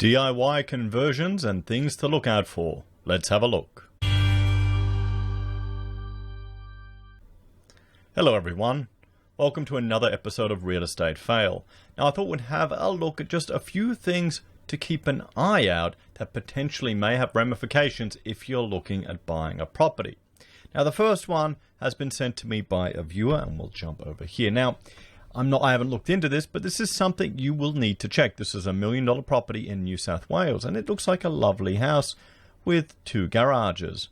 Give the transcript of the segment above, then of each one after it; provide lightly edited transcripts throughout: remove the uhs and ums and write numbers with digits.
DIY conversions and things to look out for. Let's have a look. Hello everyone. Welcome to another episode of Real Estate Fail. Now I thought we'd have a look at just a few things to keep an eye out that potentially may have ramifications if you're looking at buying a property. Now the first one has been sent to me by a viewer, and we'll jump over here. Now I haven't looked into this, but this is something you will need to check. This is a $1 million property in New South Wales, and it looks like a lovely house with 2 garages.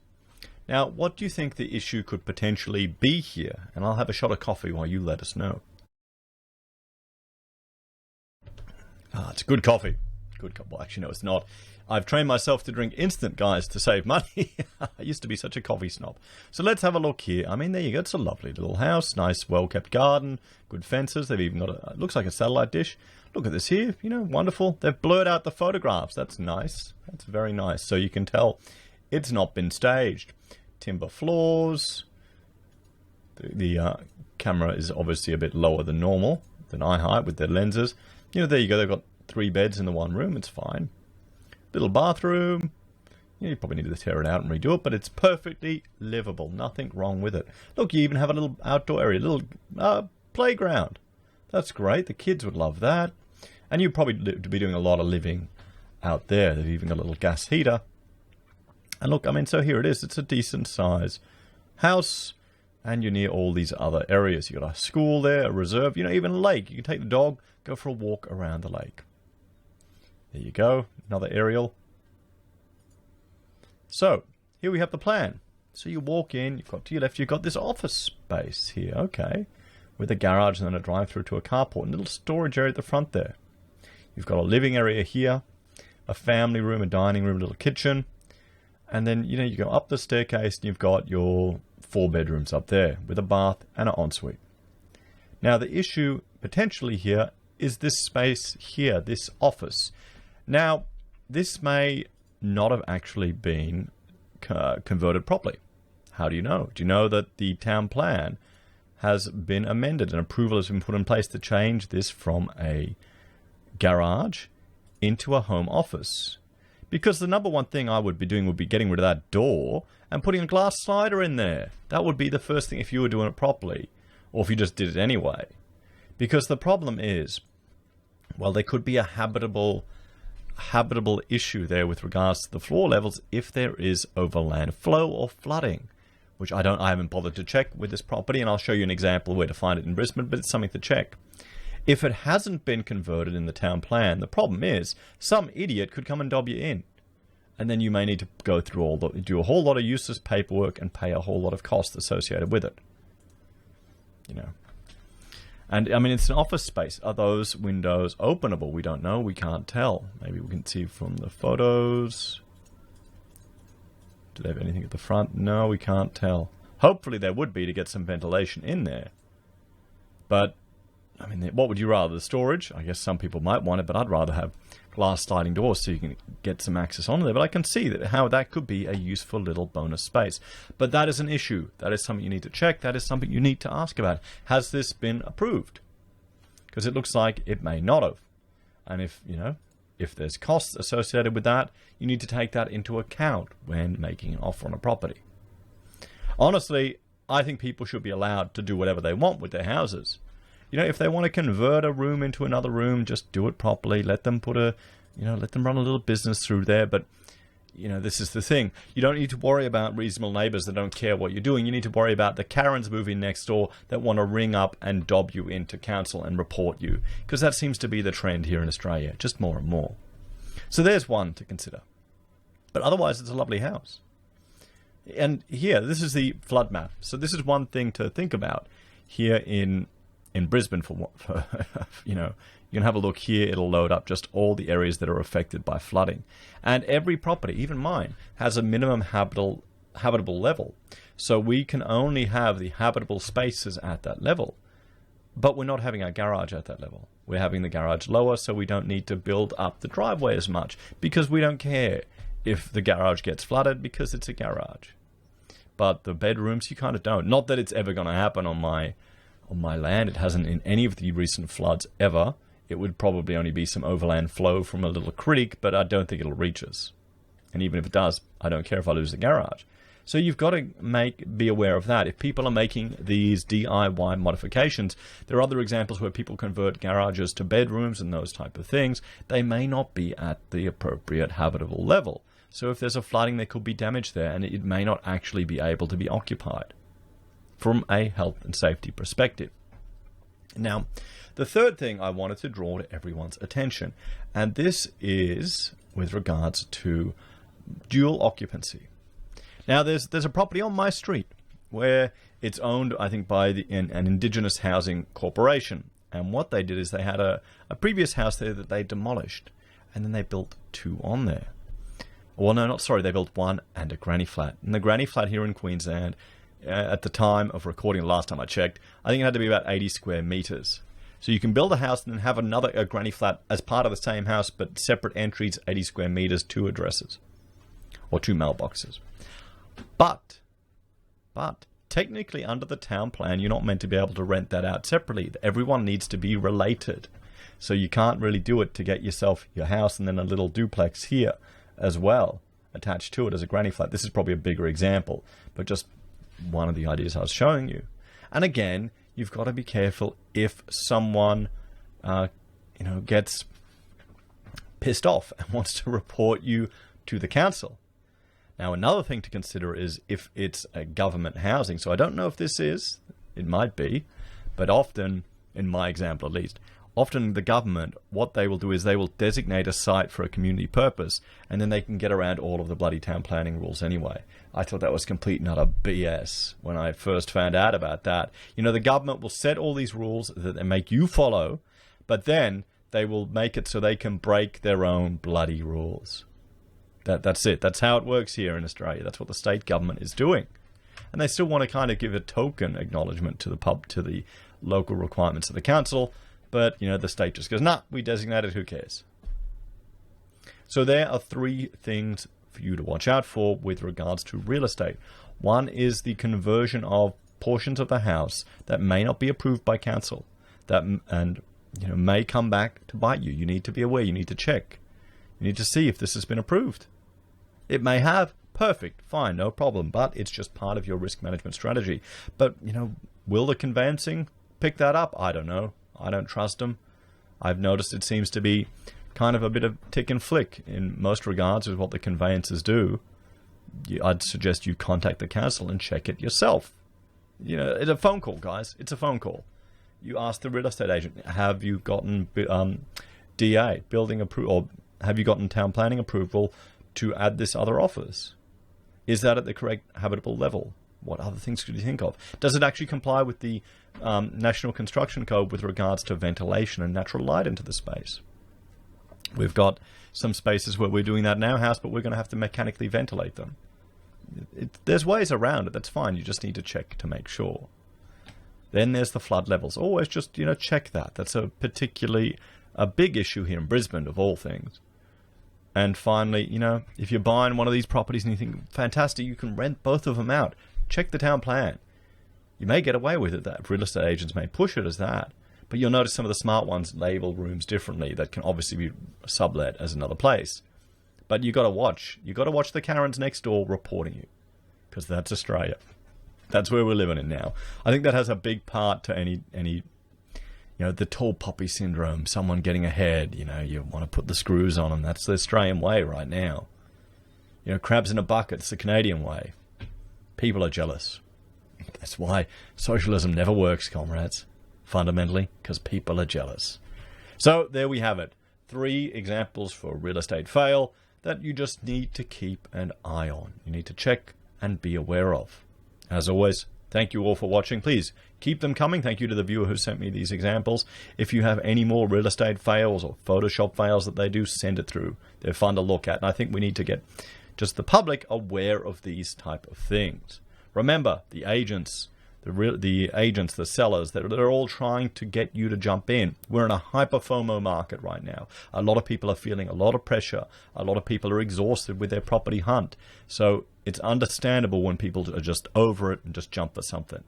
Now, what do you think the issue could potentially be here? And I'll have a shot of coffee while you let us know. It's good coffee. Well, actually, no, it's not. I've trained myself to drink instant, guys, to save money. I used to be such a coffee snob. So let's have a look here. I mean, there you go. It's a lovely little house. Nice, well-kept garden. Good fences. They've even got it looks like a satellite dish. Look at this here. You know, wonderful. They've blurred out the photographs. That's nice. That's very nice. So you can tell it's not been staged. Timber floors. The camera is obviously a bit lower than normal, than eye height with their lenses. You know, there you go. They've got 3 beds in the one room. It's fine. Little bathroom. You probably need to tear it out and redo it, but it's perfectly livable. Nothing wrong with it. Look, you even have a little outdoor area, little playground. That's great. The kids would love that. And you'd probably be doing a lot of living out there. They've even got a little gas heater. And look, I mean, so here it is. It's a decent size house, and you're near all these other areas. You've got a school there, a reserve, you know, even a lake. You can take the dog, go for a walk around the lake. There you go, another aerial. So, here we have the plan. So you walk in, you've got to your left, you've got this office space here, okay, with a garage and then a drive-through to a carport, and a little storage area at the front there. You've got a living area here, a family room, a dining room, a little kitchen, and then, you know, you go up the staircase and you've got your 4 bedrooms up there with a bath and an ensuite. Now, the issue potentially here is this space here, this office. Now, this may not have actually been converted properly. How do you know? Do you know that the town plan has been amended and approval has been put in place to change this from a garage into a home office? Because the number one thing I would be doing would be getting rid of that door and putting a glass slider in there. That would be the first thing if you were doing it properly, or if you just did it anyway. Because the problem is, well, there could be a habitable issue there with regards to the floor levels if there is overland flow or flooding, which I haven't bothered to check with this property, and I'll show you an example of where to find it in Brisbane, but it's something to check. If it hasn't been converted in the town plan, the problem is some idiot could come and dob you in, and then you may need to go through do a whole lot of useless paperwork and pay a whole lot of costs associated with it. You know. And, I mean, it's an office space. Are those windows openable? We don't know. We can't tell. Maybe we can see from the photos. Do they have anything at the front? No, we can't tell. Hopefully there would be to get some ventilation in there. But, I mean, what would you rather? The storage? I guess some people might want it, but I'd rather have glass sliding doors so you can get some access on there. But I can see how that could be a useful little bonus space. But that is an issue. That is something you need to check. That is something you need to ask about. Has this been approved? Because it looks like it may not have. And if there's costs associated with that, you need to take that into account when making an offer on a property. Honestly, I think people should be allowed to do whatever they want with their houses. You know, if they want to convert a room into another room, just do it properly. Let them let them run a little business through there. But, you know, this is the thing. You don't need to worry about reasonable neighbors that don't care what you're doing. You need to worry about the Karens moving next door that want to ring up and dob you into council and report you. Because that seems to be the trend here in Australia, just more and more. So there's one to consider. But otherwise, it's a lovely house. And here, this is the flood map. So this is one thing to think about here in Brisbane for you know, you can have a look here. It'll load up just all the areas that are affected by flooding. And every property, even mine, has a minimum habitable level. So we can only have the habitable spaces at that level. But we're not having our garage at that level. We're having the garage lower, so we don't need to build up the driveway as much because we don't care if the garage gets flooded because it's a garage. But the bedrooms, you kind of don't. Not that it's ever going to happen on my land. It hasn't in any of the recent floods ever it would probably only be some overland flow from a little creek, but I don't think it'll reach us. And even if it does, I don't care if I lose the garage. So you've got to be aware of that. If people are making these DIY modifications, there are other examples where people convert garages to bedrooms and those type of things. They may not be at the appropriate habitable level. So if there's a flooding, there could be damage there, and it may not actually be able to be occupied from a health and safety perspective. Now, the third thing I wanted to draw to everyone's attention, and this is with regards to dual occupancy. Now, there's a property on my street where it's owned, I think, by an indigenous housing corporation. And what they did is they had a previous house there that they demolished, and then they built two on there. Well, no, not sorry. They built one and a granny flat. And the granny flat here in Queensland, at the time of recording, the last time I checked, I think it had to be about 80 square meters. So you can build a house and then have a granny flat as part of the same house, but separate entries, 80 square meters, 2 addresses, or 2 mailboxes. But technically under the town plan, you're not meant to be able to rent that out separately. Everyone needs to be related. So you can't really do it to get yourself your house and then a little duplex here as well attached to it as a granny flat. This is probably a bigger example, but just one of the ideas I was showing you. And again, you've got to be careful if someone gets pissed off and wants to report you to the council. Now, another thing to consider is if it's a government housing. So I don't know if this is, it might be, but often, in my example at least, often the government, what they will do is they will designate a site for a community purpose, and then they can get around all of the bloody town planning rules anyway. I thought that was complete and utter BS when I first found out about that. You know, the government will set all these rules that they make you follow, but then they will make it so they can break their own bloody rules. That's it. That's how it works here in Australia. That's what the state government is doing. And they still want to kind of give a token acknowledgement to the local requirements of the council, but, you know, the state just goes, nah, we designated, who cares? So there are 3 things for you to watch out for with regards to real estate. One is the conversion of portions of the house that may not be approved by council, may come back to bite you. You need to be aware. You need to check. You need to see if this has been approved. It may have. Perfect. Fine. No problem. But it's just part of your risk management strategy. But, will the conveyancing pick that up? I don't know. I don't trust them. I've noticed it seems to be kind of a bit of tick and flick in most regards with what the conveyancers do. I'd suggest you contact the council and check it yourself. It's a phone call, guys. It's a phone call. You ask the real estate agent, have you gotten DA, building approval, or have you gotten town planning approval to add this other office? Is that at the correct habitable level? What other things could you think of? Does it actually comply with the National Construction Code with regards to ventilation and natural light into the space? We've got some spaces where we're doing that in our house, but we're going to have to mechanically ventilate them. There's ways around it. That's fine. You just need to check to make sure. Then there's the flood levels. Always just, check that. That's a big issue here in Brisbane, of all things. And finally, if you're buying one of these properties and you think, fantastic, you can rent both of them out, check the town plan. You may get away with it. That real estate agents may push it as that. But you'll notice some of the smart ones label rooms differently that can obviously be sublet as another place. But you got to watch. You got to watch the Karens next door reporting you, because that's Australia. That's where we're living in now. I think that has a big part to any the tall poppy syndrome, someone getting ahead, you want to put the screws on them. That's the Australian way right now. Crabs in a bucket, it's the Canadian way. People are jealous. That's why socialism never works, comrades. Fundamentally, because people are jealous. So there we have it. 3 examples for real estate fail that you just need to keep an eye on. You need to check and be aware of. As always, thank you all for watching. Please keep them coming. Thank you to the viewer who sent me these examples. If you have any more real estate fails or Photoshop fails that they do, send it through. They're fun to look at. And I think we need to get just the public aware of these type of things. Remember, the agents, the sellers, they're all trying to get you to jump in. We're in a hyper FOMO market right now. A lot of people are feeling a lot of pressure. A lot of people are exhausted with their property hunt. So it's understandable when people are just over it and just jump for something.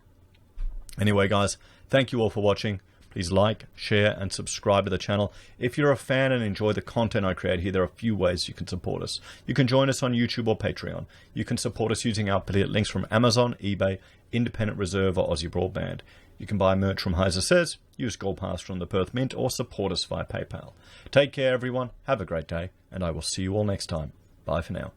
Anyway, guys, thank you all for watching. Please like, share, and subscribe to the channel. If you're a fan and enjoy the content I create here, there are a few ways you can support us. You can join us on YouTube or Patreon. You can support us using our affiliate links from Amazon, eBay, Independent Reserve, or AussieBroadband. You can buy merch from HeiseSays, use Gold Pass from the Perth Mint, or support us via PayPal. Take care, everyone. Have a great day, and I will see you all next time. Bye for now.